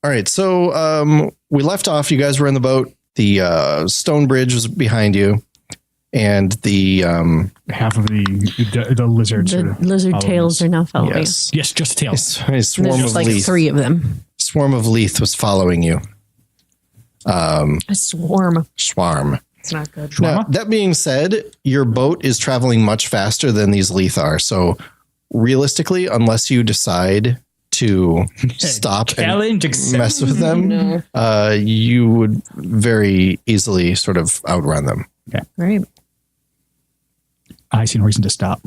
All right. So we left off. You guys were in the boat. The stone bridge was behind you. And the half of the lizards. The lizard tails are now following. Yes, just tails. A swarm of like Leith. 3 of them. Swarm of Leith was following you. A swarm. Swarm. It's not good. Now, that being said, your boat is traveling much faster than these Leith are. So realistically, unless you decide to stop and mess with them, you would very easily sort of outrun them. Okay. Right. I see no reason to stop.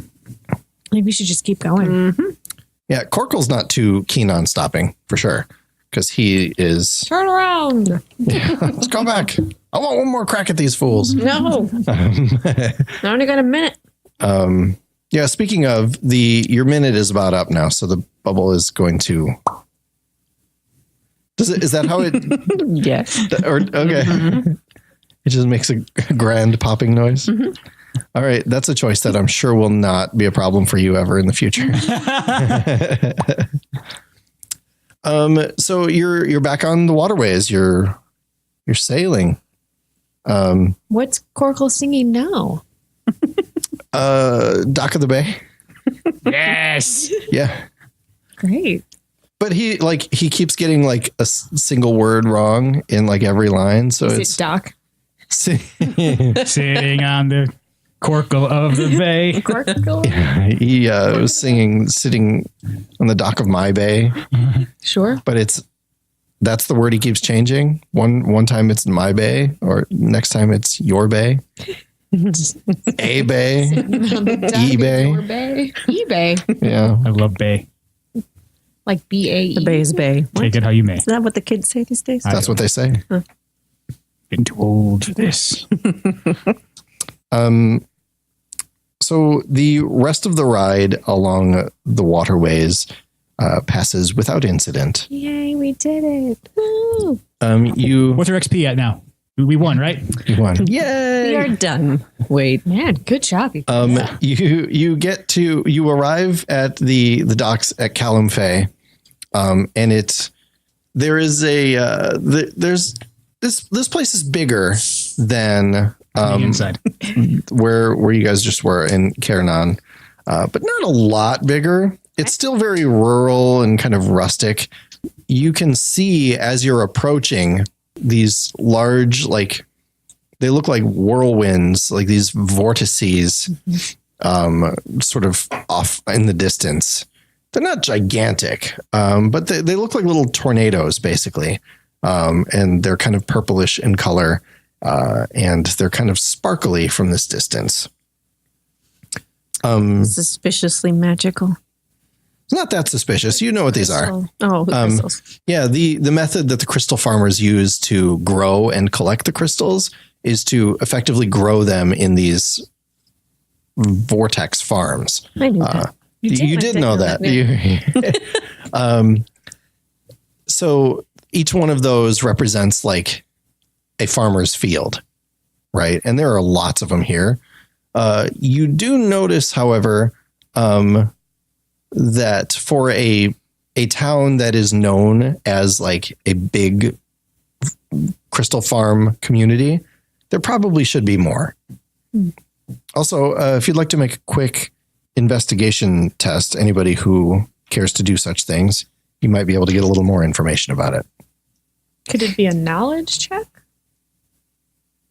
Maybe we should just keep going. Mm-hmm. Yeah, Corkle's not too keen on stopping, for sure. Because he is... Turn around. Yeah, let's go back. I want one more crack at these fools. No. I only got a minute. Yeah, speaking of, your minute is about up now, so the bubble is going to... Is that how it... Yeah. Okay. Mm-hmm. It just makes a grand popping noise. Mm-hmm. All right. That's a choice that I'm sure will not be a problem for you ever in the future. So you're back on the waterways. You're sailing. What's Corkle singing now? Dock of the Bay. Yes. Yeah. Great. But he keeps getting like a single word wrong in like every line. So Is it Doc? Sitting on the Corkle of the bay. Corkle? Yeah, he was sitting on the dock of my bay. Sure. But that's the word he keeps changing. One time it's my bay, or next time it's your bay. A bay. eBay. eBay. Yeah. I love bay. Like B-A-E. The bay is bay. Take it how you may. Is that what the kids say these days? That's what they say. Huh. Getting too old for this. So the rest of the ride along the waterways passes without incident. Yay, we did it. Woo. What's our XP at now? We won, right? You won. Yay! We are done. Wait. Man, good job. You arrive at the docks at Callum Fay, and there's this place is bigger than the inside where you guys just were in Cairnan, but not a lot bigger. It's still very rural and kind of rustic. You can see as you're approaching these large, like they look like whirlwinds, like these vortices, sort of off in the distance. They're not gigantic, but they look like little tornadoes, basically. And they're kind of purplish in color, and they're kind of sparkly from this distance. Suspiciously magical. It's not that suspicious. You know what these are. Oh, crystals. Yeah, the method that the crystal farmers use to grow and collect the crystals is to effectively grow them in these vortex farms. I knew that. You did know that. Yeah. So each one of those represents like a farmer's field, right? And there are lots of them here. You do notice, however, that for a town that is known as like a big crystal farm community, there probably should be more. Also, if you'd like to make a quick investigation test, anybody who cares to do such things, you might be able to get a little more information about it. Could it be a knowledge check?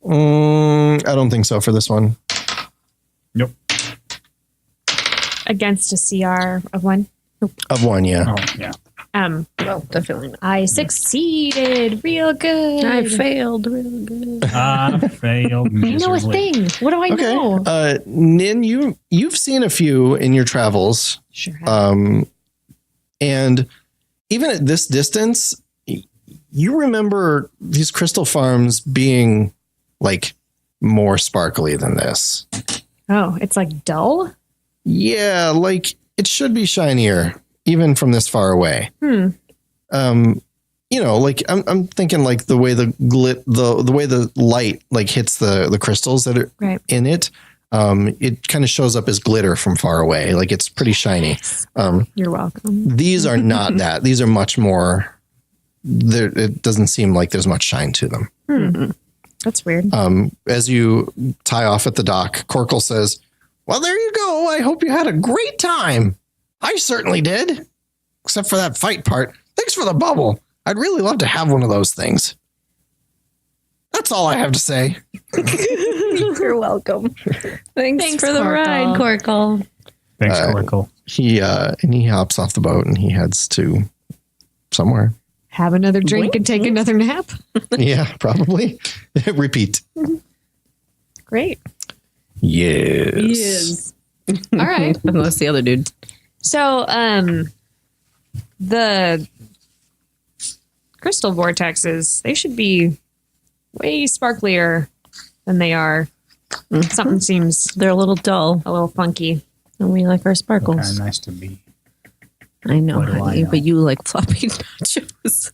I don't think so for this one. Nope. Against a CR of 1? Nope. Of 1, yeah. Oh, yeah. Well, definitely not. I succeeded real good. I failed real good. I failed I know a miserably. thing. What do I know? Nin, you've seen a few in your travels. Sure have. And even at this distance, you remember these crystal farms being like more sparkly than this. Oh, it's like dull? Yeah, like it should be shinier, even from this far away. Like I'm thinking like the way the way the light like hits the crystals that are in it. It kind of shows up as glitter from far away. Like it's pretty shiny. You're welcome. These are not that. These are much more it doesn't seem like there's much shine to them. That's weird. As you tie off at the dock, Corkle says, well, there you go. I hope you had a great time. I certainly did. Except for that fight part. Thanks for the bubble. I'd really love to have one of those things. That's all I have to say. You're welcome. Thanks for the Corkle. ride, Corkle. Thanks, Corkle. He hops off the boat and he heads to somewhere. Have another drink and take another nap. Yeah, probably. Repeat. Great. Yes. All right. Unless the other dude. So, the crystal vortexes, they should be way sparklier than they are. Something seems They're a little dull, a little funky. and we like our Kind sparkles. of nice to be. I know, What do I honey, know? but you like floppy nachos.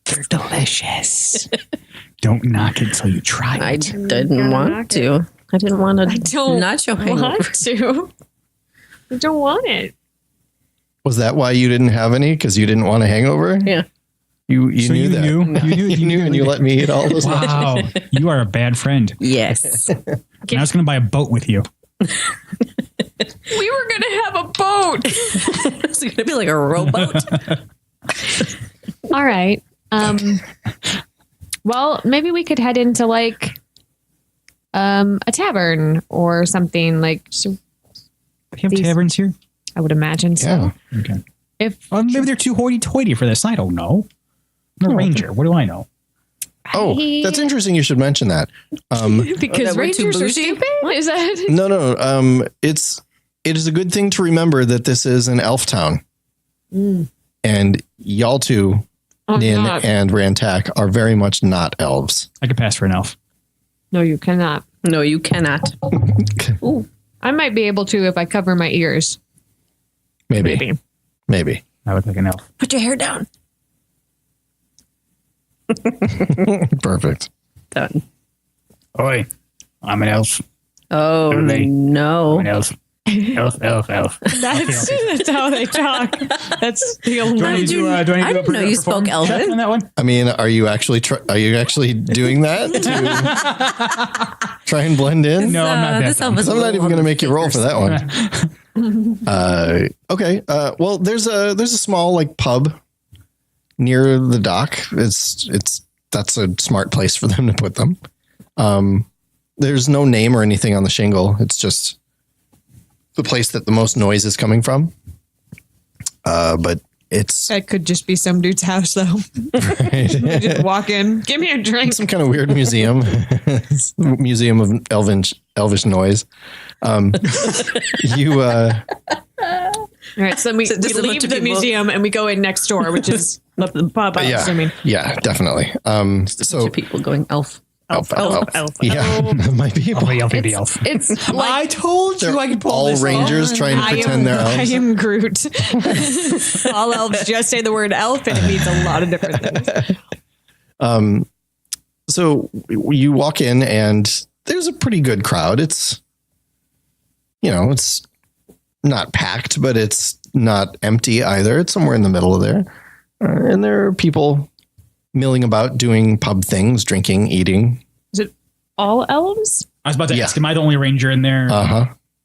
They're delicious. Don't knock it till you try I it. didn't gotta want knock to. I didn't want a I don't nacho hangover. want to. I don't want it. Was that why you didn't have any? Because you didn't want a hangover? Yeah. You So knew that. You knew. You knew and you let me eat all those. Wow, you are a bad friend. Yes. And I was going to buy a boat with you. We were going to have a boat. It's going to be like a rowboat. All right. Well, maybe we could head into like a tavern or something like. So We have These- taverns here. I would imagine so. Yeah. Okay. If Well, maybe they're too hoity-toity for this. I don't know. I'm a ranger. What do I know? Oh, that's interesting. You should mention that. because that we're too rangers are bougie? stupid. Is that? No. It is a good thing to remember that this is an elf town, and y'all two, Nin not. and Rantak, are very much not elves. I could pass for an elf. No, you cannot. No, you cannot. I might be able to if I cover my ears. Maybe. I look like an elf. Put your hair down. Perfect. Done. Oi, I'm an elf. Oh, Really? no. I'm an elf. Elf. That's how they talk. That's the only. Do I need to do I a didn't know you spoke performance check Elven. on that one? I mean, are you actually doing that to try and blend in? No, I'm not that This dumb. elf is I'm not even going to make you roll for that one. one. Okay. Well, there's a small like pub near the dock. That's a smart place for them to put them. There's no name or anything on the shingle. It's just the place that the most noise is coming from. But it's That could just be some dude's house, though. Just walk in, give me a drink. some kind of weird museum, museum of elvish noise. You All right, so we just a leave bunch of the people. museum and we go in next door, which is the pub. I'm assuming. yeah, definitely. So People going elf. elf. elf. Yeah, my people. I'll be the elf. It's like I told you I could pull All this rangers trying to pretend they're I elves. am Groot. All elves just say the word elf, and it means a lot of different things. So you walk in and there's a pretty good crowd. It's not packed, but it's not empty either. It's somewhere in the middle of there. And there are people milling about doing pub things, drinking, eating. Is it all elves? I was about to Yeah. ask, am I the only ranger in there?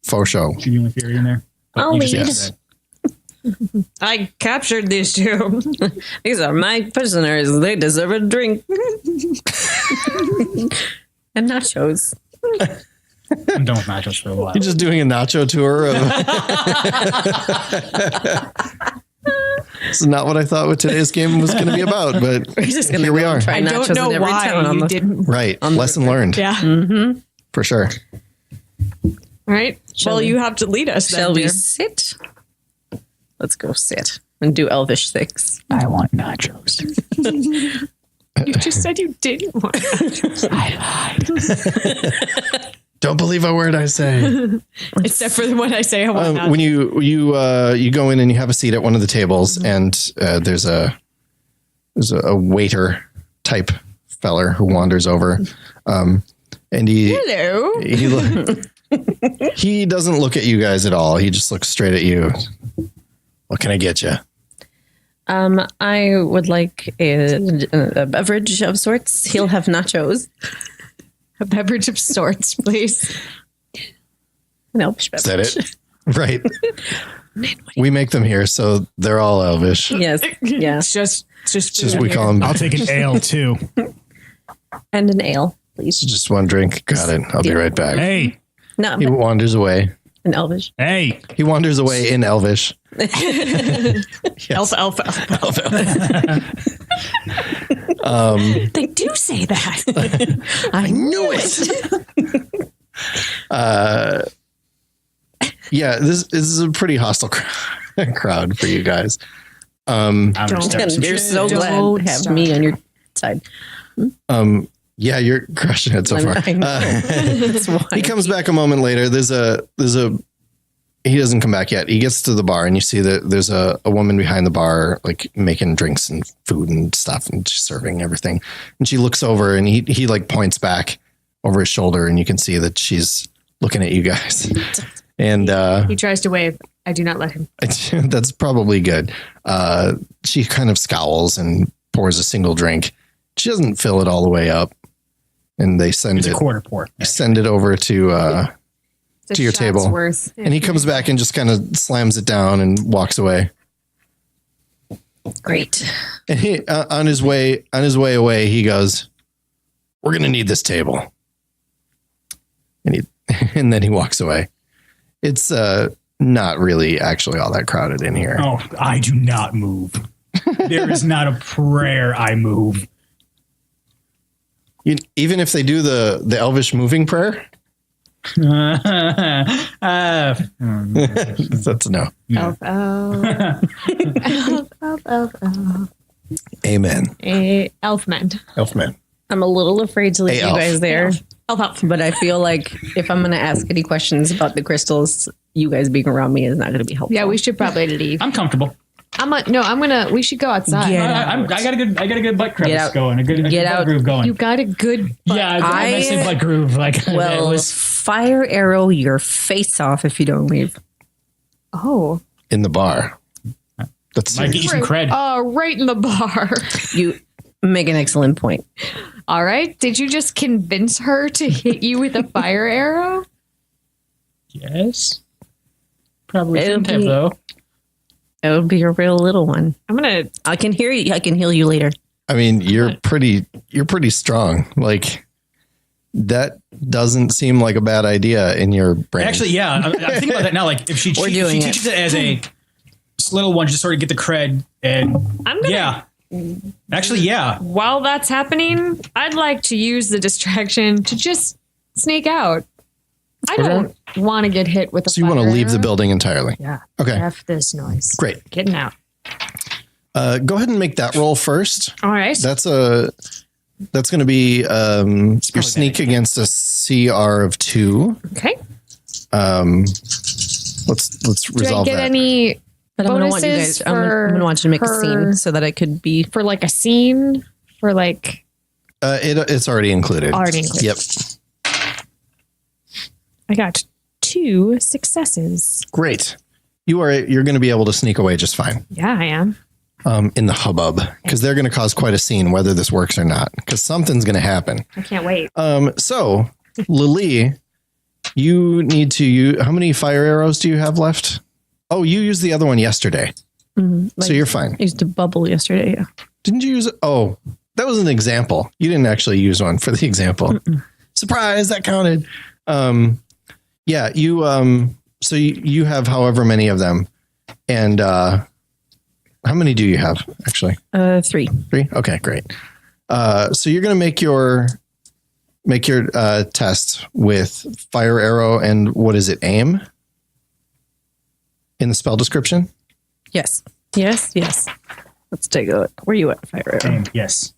Faux show. Is she the only fairy in there? I'll You just lead. asked that. I captured these two. These are my prisoners. They deserve a drink. And nachos. I'm done with nachos for a while. You're just doing a nacho tour of. This is not what I thought what today's game was going to be about, but We're just gonna here we go are. and try I don't nachos know in every town why on you the- didn't. Right. the Lesson learned. Yeah. For sure. All right. Shall well, we- you have to lead us. Shall then, we dear. sit? Let's go sit and do elvish things. I want nachos. You just said you didn't want. I lied. Don't believe a word I say. Except for when I say I want. not. When you go in and you have a seat at one of the tables, and there's a waiter type feller who wanders over, and Hello. he doesn't look at you guys at all. He just looks straight at you. What can I get you? I would like a beverage of sorts. He'll have nachos. A beverage of sorts, please. An elvish Is beverage. that it? Right. We make them here, so they're all Elvish. Yes. Yeah. It's just Just we call them. I'll take an ale too. And an ale, please. Just one drink. Got it. I'll be right back. Hey, No, He wanders away. an elvish. hey. He wanders away in Elvish. Elf. They do say that. I knew it. Yeah, this is a pretty hostile crowd for you guys. I'm gonna Don't. start some You're shit. so glad Don't to have start. me on your side. Yeah, you're crushing it so far. I know. That's why. He comes back a moment later. He doesn't come back yet. He gets to the bar and you see that there's a woman behind the bar, like making drinks and food and stuff and she's serving everything. And she looks over and he like points back over his shoulder and you can see that she's looking at you guys. And He tries to wave. I do not let him. that's probably good. She kind of scowls and pours a single drink. She doesn't fill it all the way up. And they send It's a it quarter pour. over to It's a To your shot's table. Worth. and he comes back and just kind of slams it down and walks away. Great. And he, on his way away, he goes, "We're going to need this table." And then he walks away. It's not really actually all that crowded in here. Oh, I do not move. There is not a prayer I move. Even if they do the Elvish moving prayer, that's a no. Elf. Elf. Amen. Elfman. Elfman. I'm a little afraid to leave Hey, you elf. guys there, Elf. but I feel like if I'm going to ask any questions about the crystals, you guys being around me is not going to be helpful. Yeah, we should probably leave. I'm comfortable. We should go outside. Yeah. I got a good butt Get crevice out. going. A good Get butt out. groove going. You got a good butt. Yeah, I I- say butt groove. Like Well, it was. fire arrow your face off if you don't leave. Oh. In the bar. That's Might get you some cred. Right in the bar. You make an excellent point. All right. Did you just convince her to hit you with a fire arrow? Yes. Probably It'll shouldn't have be- though. It would be a real little one. I'm going to. I can hear you. I can heal you later. I mean, you're pretty strong. Like that doesn't seem like a bad idea in your brain. Actually, yeah. I'm thinking about that now. Like if she We're if doing she it. teaches it as a little one, just sort of get the cred. And I'm going to. yeah. Actually, yeah. While that's happening, I'd like to use the distraction to just sneak out. I don't want to get hit with a so you want to fire leave the arrow. building entirely. Yeah. Okay. F this noise. Great. Getting out. Go ahead and make that roll first. All right. That's going to be your sneak against a CR of 2. Okay. Let's Do I resolve get that. any But I'm going to want you bonuses guys. I'm going to want you to make a for- scene so that I could be. for like a scene? For like It's already included. already included. Yep. I got 2 successes. Great. You're going to be able to sneak away just fine Yeah, I am. in the hubbub because they're going to cause quite a scene whether this works or not because something's going to happen. I can't wait. So Lilea, you need to use, how many fire arrows do you have left? Oh, you used the other one yesterday. So you're fine. I used to bubble yesterday. Yeah. Didn't you use it? Oh, that was an example. You didn't actually use one for the example. Surprise, that counted. Yeah, so you have however many of them. And how many do you have actually? 3. 3? Okay, great. So you're going to make your test with fire arrow and what is it? Aim in the spell description. Yes. Yes. Yes. Let's take a look. Where are you at, fire arrow? And yes.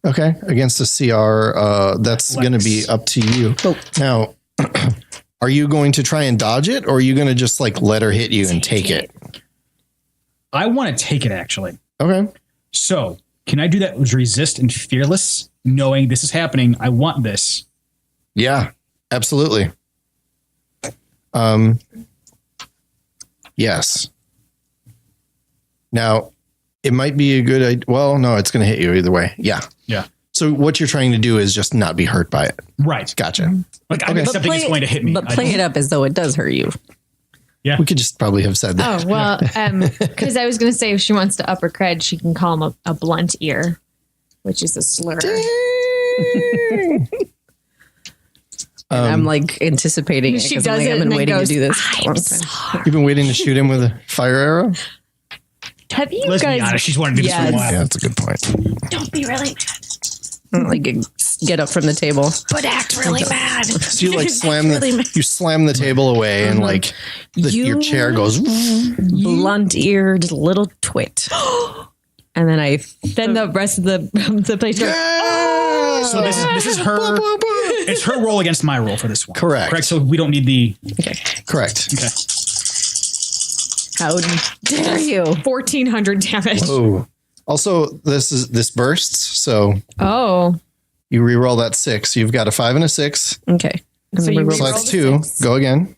Okay. Against a CR, that's going to be up to you. Oh. Now, are you going to try and dodge it or are you going to just like let her hit you and take it? I want to take it actually. Okay. So can I do that with resist and fearless, knowing this is happening? I want this. Yeah, absolutely. Yes. Now, It might be a good idea. Well, no, it's going to hit you either way. Yeah. Yeah. So what you're trying to do is just not be hurt by it. Right. Gotcha. Like I'm accepting it's going to hit me. But play it up as though it does hurt you. Yeah. We could just probably have said that. Oh, well, because I was going to say if she wants to up her cred, she can call him a blunt ear, which is a slur. And I'm like anticipating it She because does like, it I've been and then waiting goes, to do this. for a I'm long time. sorry. You've been waiting to shoot him with a fire arrow? Have you Let's be guys honest. She's wanted to do this for a Yes. while. Yeah, that's a good point. don't be really mad, Like get up from the table. but act really mad. So you like slam Really the mad. you slam the table away and like your You- chair goes. Blunt-eared little twit. And then Then the rest of the place goes, So this is her. It's her roll against my roll for this one. Correct. Correct. So we don't need the. Correct. Okay. how dare you? 1,400 damage. Oh. Also, this bursts, so Oh. you re-roll that 6. You've got a 5 and a 6. Okay. And So then you we roll So re-roll that's the 2. 6. Go again.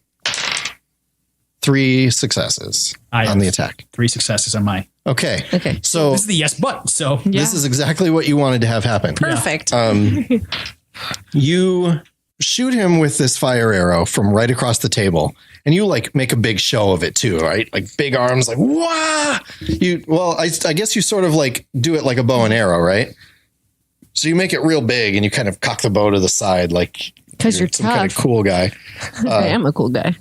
3 successes I on the have attack. 3 successes on my. Okay. Okay. So This is the yes button. So this is exactly what you wanted to have happen. Perfect. You shoot him with this fire arrow from right across the table, and you like make a big show of it too, right? Like big arms, like wah. I guess you sort of like do it like a bow and arrow, right? So you make it real big, and you kind of cock the bow to the side, like 'Cause you're some kind of tough. cool guy, I am a cool guy.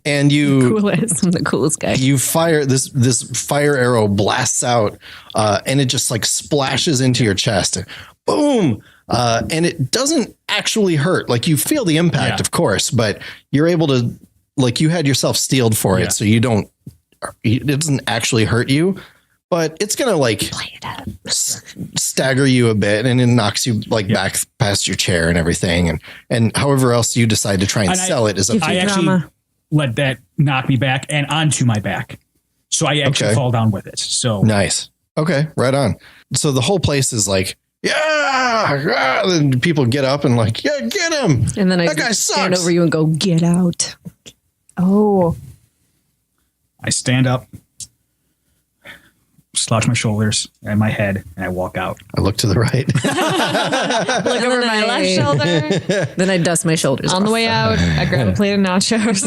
and you. Coolest. I'm the coolest guy. You fire this fire arrow blasts out, and it just like splashes into your chest. Boom! And it doesn't actually hurt. Like you feel the impact, Yeah. of course, but you're able to, like, you had yourself steeled for Yeah. it, so you don't. It doesn't actually hurt you, but it's gonna like stagger you a bit, and it knocks you like back past your chair and everything, and however else you decide to try and And sell it is up to I you. actually Drama. let that knock me back and onto my back. So I actually Okay. fall down with it. So Nice. Okay, right on. So the whole place is like, yeah, then people get up and like, yeah, get him. And then I That guy stand sucks. over you and go, get out. Oh. I stand up, slouch my shoulders and my head, and I walk out. I look to the right. Look over my left shoulder. Then I dust my shoulders. On the off. way out, I grab a plate of nachos.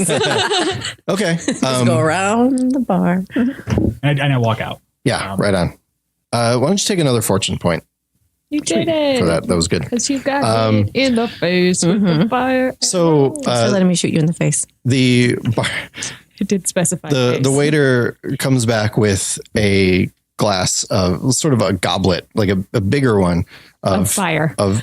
Okay. Go around the bar. And I walk out. Yeah, right on. Why don't you take another fortune point You did it. for that? That was good. Because you got me in the face with the fire. So Thanks for letting me shoot you in the face. the bar, It did specify. the face. waiter comes back with a glass of sort of a goblet, like a bigger one Of fire. of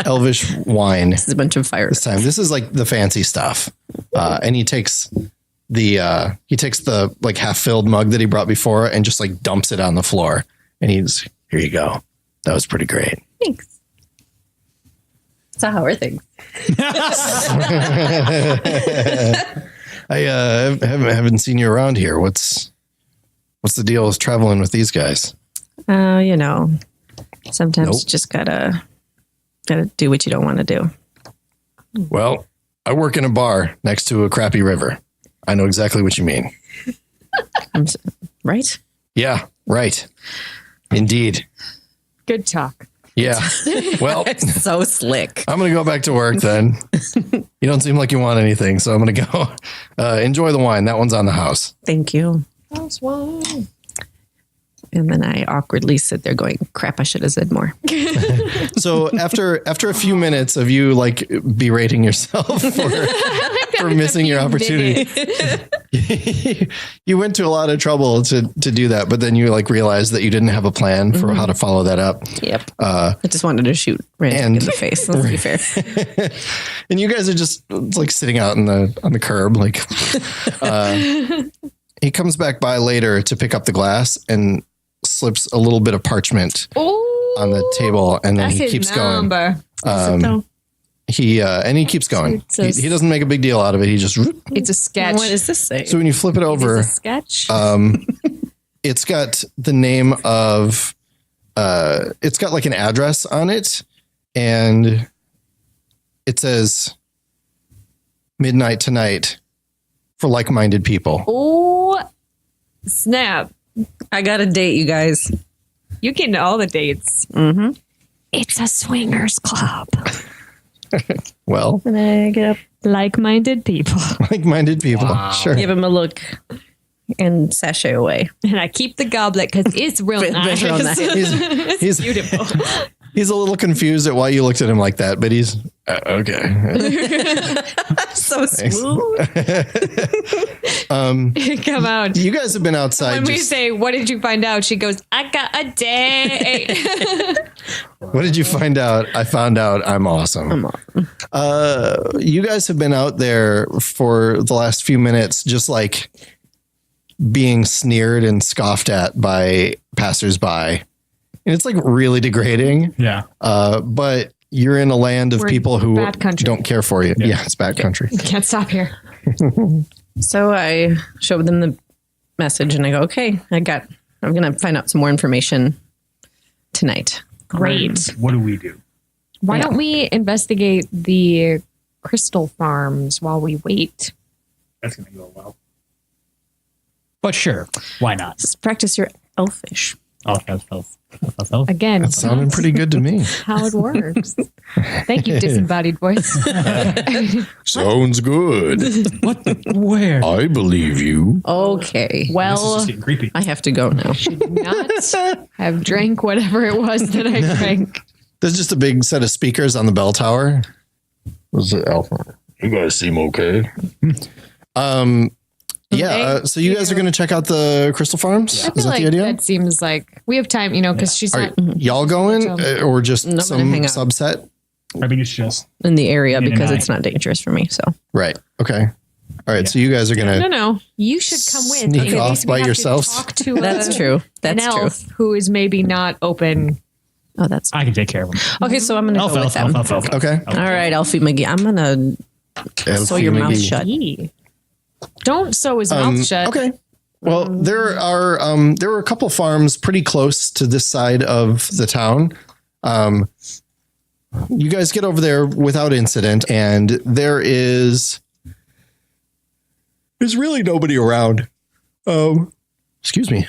elvish wine. It's a bunch of fire. This time, this is like the fancy stuff, and he takes the like half filled mug that he brought before and just like dumps it on the floor, and he's, here you go. That was pretty great. Thanks. So how are things? I haven't seen you around here. What's the deal with traveling with these guys? You know, sometimes Nope. you just gotta do what you don't want to do. Well, I work in a bar next to a crappy river. I know exactly what you mean. Right? Yeah, right. Indeed. Good talk. Yeah. Well, So slick. I'm going to go back to work then. You don't seem like you want anything, so I'm going to go. Enjoy the wine. That one's on the house. Thank you. That's one. And then I awkwardly sit there going, crap, I should have said more. So after a few minutes of you like berating yourself for missing your opportunity, you went to a lot of trouble to do that, but then you like realized that you didn't have a plan for how to follow that up. Yep. I just wanted to shoot Rantak in the face. Let's be fair. And you guys are just like sitting out on the curb, like he comes back by later to pick up the glass and slips a little bit of parchment Ooh, on the table, and then that's he his keeps going. number. He keeps going. It's He doesn't make a big deal out of it. He just, It's a sketch. What does this say? so when you flip it over, It's a sketch. it's got the name of, it's got like an address on it, and it says midnight tonight for like-minded people. Oh, snap. I got a date, you guys. You get into all the dates. Mm-hmm. It's a swingers club. Well, And I get up, Like-minded people. like-minded people. Wow. Sure. give him a look, and sashay away. And I keep the goblet because it's real It's nice. real nice. It's He's- beautiful. He's a little confused at why you looked at him like that, but he's okay. So smooth. Come out. You guys have been outside. When we say, what did you find out? She goes, I got a date. What did you find out? I found out I'm awesome. You guys have been out there for the last few minutes, just like being sneered and scoffed at by passersby. And it's like really degrading. Yeah. But you're in a land of We're people who bad country. don't care for you. Yeah, it's bad country. Can't stop here. So I showed them the message, and I go, okay, I'm going to find out some more information tonight. Great. What do we do? Why don't we investigate the crystal farms while we wait? That's going to go well. But sure, why not? Just practice your elfish. Oh. Again, That sounded pretty good to me. how it works. Thank you, disembodied voice. Sounds good. What? Where? I believe you. Okay. This is Well, just getting creepy. I have to go now. not have drank whatever it was that I drank. There's just a big set of speakers on the bell tower. Was it Alpha? You guys seem okay. Yeah. So you guys are going to check out the crystal farms? I Is feel that like the idea? that seems like we have time, because she's Are not. y'all going or just I'm gonna some hang out. subset? I think it's just In the area Nin and because I. it's not dangerous for me. So Right. Okay. All right. So you guys are going to. No. You should come with. Sneak At off least we by have to yourselves? Talk to that's true. an That's true. elf who is maybe not open. Oh, that's I can take care of them. okay. So I'm going to go with them. Okay. All right, Alfie McGee. I'm going to sew your mouth shut. Gee. Don't sew his mouth shut. Okay. Well, there are a couple farms pretty close to this side of the town. You guys get over there without incident, and there's really nobody around. Excuse me.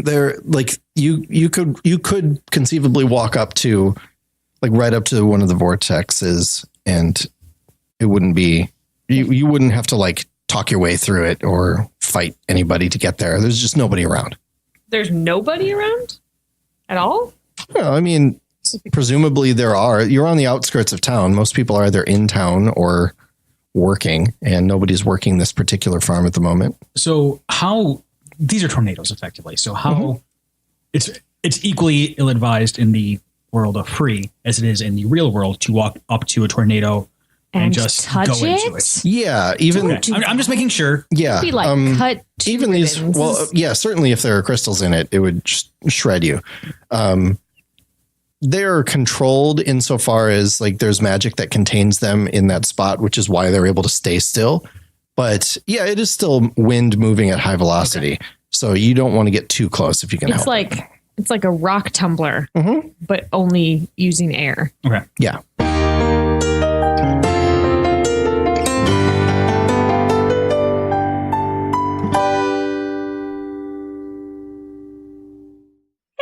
There, like you could conceivably walk up to, like, right up to one of the vortexes, and it wouldn't be you wouldn't have to like talk your way through it or fight anybody to get there. There's just nobody around. There's nobody around at all? Well, I mean, presumably there are. You're on the outskirts of town. Most people are either in town or working, and nobody's working this particular farm at the moment. So how these are tornadoes effectively. So how it's equally ill-advised in the world of free as it is in the real world to walk up to a tornado and just touch go into it? it. Yeah, even Okay. I'm just making sure. yeah, Be like cut to even these. ribbons. Well, yeah, certainly if there are crystals in it, it would just shred you. They're controlled insofar as like there's magic that contains them in that spot, which is why they're able to stay still. But yeah, it is still wind moving at high velocity, so you don't want to get too close if you can help. It's like a rock tumbler, but only using air. Okay. Yeah.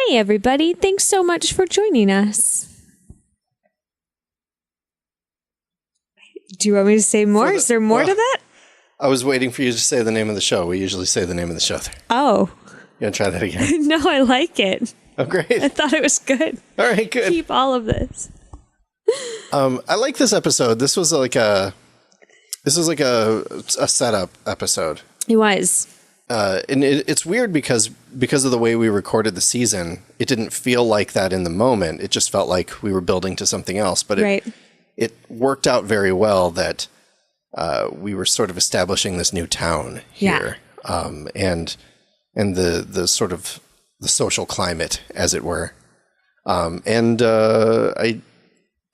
Hey, everybody. Thanks so much for joining us. Do you want me to say more? Is there more to that? I was waiting for you to say the name of the show. We usually say the name of the show there. Oh, You want to try that again? no, I like it. Oh, great. I thought it was good. All right, good. Keep all of this. I like this episode. This was like a setup episode. It was. And it's weird because of the way we recorded the season, it didn't feel like that in the moment. It just felt like we were building to something else. But it worked out very well that we were sort of establishing this new town here, and the sort of the social climate, as it were.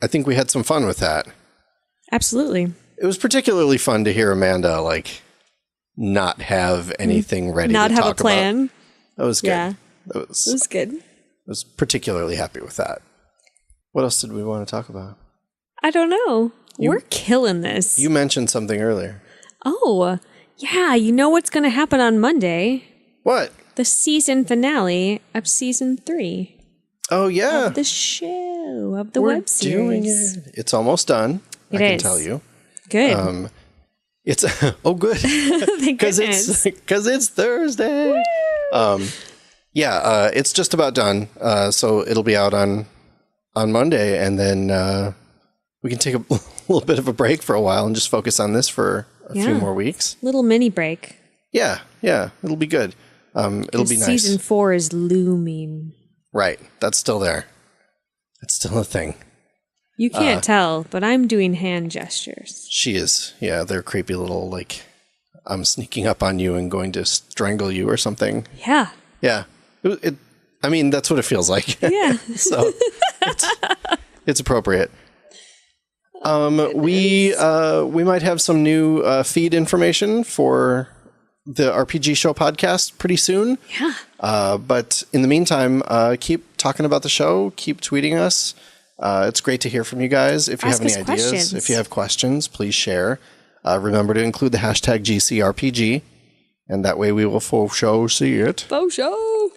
I think we had some fun with that. Absolutely. It was particularly fun to hear Amanda not have anything ready Not to have a talk plan. about. That was good. Yeah. That It was good. I was particularly happy with that. What else did we want to talk about? I don't know. We're killing this. You mentioned something earlier. Oh, yeah. You know what's going to happen on Monday? What? The season finale of season 3 Oh, yeah. of the show, of the We're web doing series. it. It's almost done. I can is. tell you. Good. It's oh good Thank goodness. because it's Thursday. It's just about done. So it'll be out on Monday, and then we can take a little bit of a break for a while and just focus on this for a few more weeks. Little mini break. Yeah, it'll be good. It'll be nice. Season 4 is looming. Right, that's still there. It's still a thing. You can't tell, but I'm doing hand gestures. She is. Yeah, they're creepy little, like, I'm sneaking up on you and going to strangle you or something. Yeah. Yeah. I mean, that's what it feels like. Yeah. So it's appropriate. We might have some new feed information for the RPG Show podcast pretty soon. Yeah. But in the meantime, keep talking about the show. Keep tweeting us. It's great to hear from you guys. If you Ask have any us ideas, questions. if you have questions, please share. Remember to include the hashtag GCRPG, and that way we will for show see it. Faux show.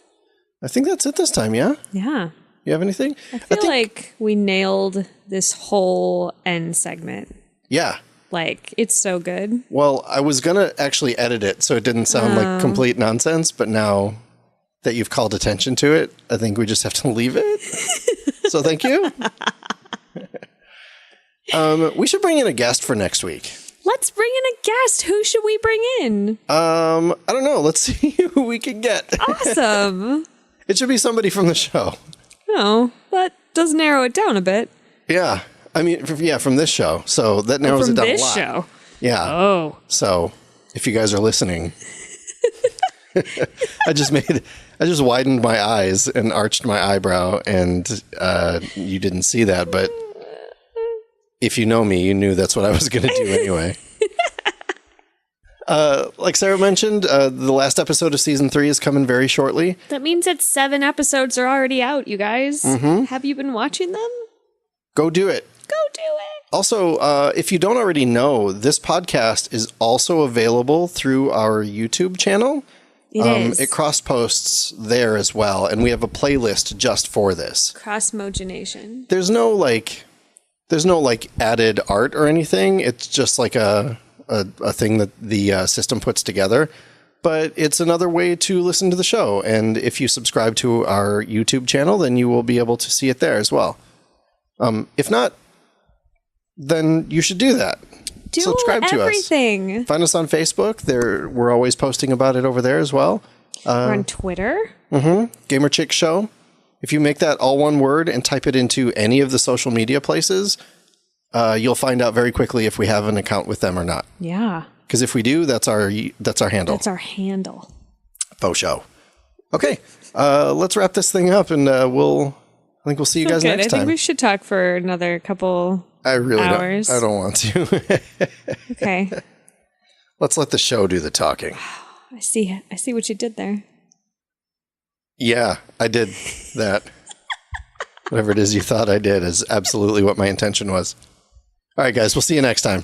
I think that's it this time, yeah? Yeah. You have anything? I feel like we nailed this whole end segment. Yeah. Like, it's so good. Well, I was going to actually edit it so it didn't sound like complete nonsense, but now that you've called attention to it, I think we just have to leave it. So thank you. We should bring in a guest for next week. Let's bring in a guest. Who should we bring in? I don't know. Let's see who we can get. Awesome. It should be somebody from the show. Oh, that does narrow it down a bit. Yeah. I mean, from this show. So that narrows it From down a this lot. show. Yeah. Oh. So if you guys are listening, I just widened my eyes and arched my eyebrow, and you didn't see that, but if you know me, you knew that's what I was going to do anyway. Like Sarah mentioned, the last episode of season 3 is coming very shortly. That means that 7 episodes are already out, you guys. Mm-hmm. Have you been watching them? Go do it. Go do it. Also, if you don't already know, this podcast is also available through our YouTube channel. It is. It cross-posts there as well, and we have a playlist just for this. Cross-mogination. There's no added art or anything. It's just like a thing that the system puts together. But it's another way to listen to the show. And if you subscribe to our YouTube channel, then you will be able to see it there as well. If not, then you should do that. Subscribe to everything. us. Find us on Facebook. We're always posting about it over there as well. We're on Twitter. Gamer Chick Show. If you make that all one word and type it into any of the social media places, you'll find out very quickly if we have an account with them or not. Yeah. Because if we do, that's our handle. That's our handle. Faux show. Okay, let's wrap this thing up, and I think we'll see you guys next time. I think we should talk for another couple hours. I don't want to. Okay. Let's let the show do the talking. I see what you did there. Yeah, I did that. Whatever it is you thought I did is absolutely what my intention was. All right, guys, we'll see you next time.